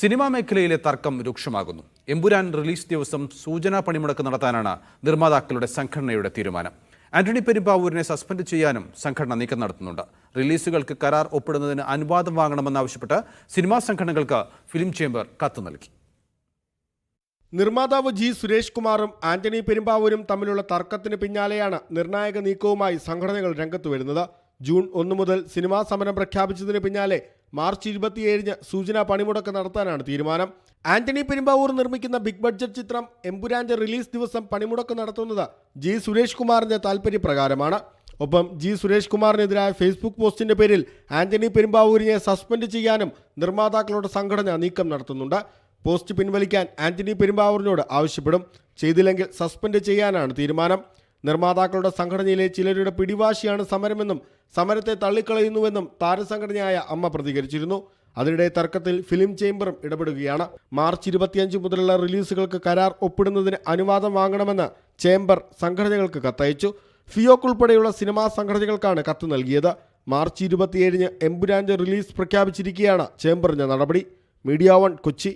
Cinema മേഖലയിലെ തർക്കം രൂക്ഷമാകുന്നു. Empuraan release ദിവസം സൂചനാ പണിമുടക്ക് നടത്താനാണ് നിർമ്മാതാക്കളുടെ സംഘടനയുടെ തീരുമാനം. ആന്റണി പെരുമ്പാവൂരിനെ സസ്പെൻഡ് ചെയ്യാനും സംഘടന നീക്കം നടത്തുന്നുണ്ട്. റിലീസുകൾക്ക് കരാർ ഒപ്പിടുന്നതിന് അനുവാദം വാങ്ങണമെന്നാവശ്യപ്പെട്ട് സിനിമാ സംഘടനകൾക്ക് ഫിലിം ചേംബർ കത്ത് നൽകി. നിർമ്മാതാവ് ജി സുരേഷ് കുമാറും ആന്റണി പെരുമ്പാവൂരും തമ്മിലുള്ള തർക്കത്തിന് പിന്നാലെയാണ് നിർണായക നീക്കവുമായി സംഘടനകൾ രംഗത്ത് വരുന്നത്. ജൂൺ 1 മുതൽ സിനിമാ സമരം പ്രഖ്യാപിച്ചതിന് പിന്നാലെ മാർച്ച് 27 സൂചനാ പണിമുടക്ക് നടത്താനാണ് തീരുമാനം. ആന്റണി പെരുമ്പാവൂർ നിർമ്മിക്കുന്ന ബിഗ് ബഡ്ജറ്റ് ചിത്രം എമ്പുരാന്റെ റിലീസ് ദിവസം പണിമുടക്ക് നടത്തുന്നത് ജി സുരേഷ് കുമാറിന്റെ താൽപര്യപ്രകാരമാണ്. ഒപ്പം ജി സുരേഷ് കുമാറിനെതിരായ ഫേസ്ബുക്ക് പോസ്റ്റിന്റെ പേരിൽ ആന്റണി പെരുമ്പാവൂരിനെ സസ്പെൻഡ് ചെയ്യാനും നിർമ്മാതാക്കളുടെ സംഘടന നീക്കം നടത്തുന്നുണ്ട്. പോസ്റ്റ് പിൻവലിക്കാൻ ആന്റണി പെരുമ്പാവൂരിനോട് ആവശ്യപ്പെടും. ചെയ്തില്ലെങ്കിൽ സസ്പെൻഡ് ചെയ്യാനാണ് തീരുമാനം. നിർമ്മാതാക്കളുടെ സംഘടനയിലെ ചിലരുടെ പിടിവാശിയാണ് സമരമെന്നും സമരത്തെ തള്ളിക്കളയുന്നുവെന്നും താരസംഘടനയായ അമ്മ പ്രതികരിച്ചിരുന്നു. അതിനിടെ തർക്കത്തിൽ ഫിലിം ചേംബറും ഇടപെടുകയാണ്. മാർച്ച് 25 മുതലുള്ള റിലീസുകൾക്ക് കരാർ ഒപ്പിടുന്നതിന് അനുവാദം വാങ്ങണമെന്ന് ചേംബർ സംഘടനകൾക്ക് കത്തയച്ചു. ഫിയോക് ഉൾപ്പെടെയുള്ള സിനിമാ സംഘടനകൾക്കാണ് കത്ത് നൽകിയത്. മാർച്ച് 27 എമ്പുരാന്റെ റിലീസ് പ്രഖ്യാപിച്ചിരിക്കുകയാണ് ചേംബറിന്റെ നടപടി. മീഡിയ 1 കൊച്ചി.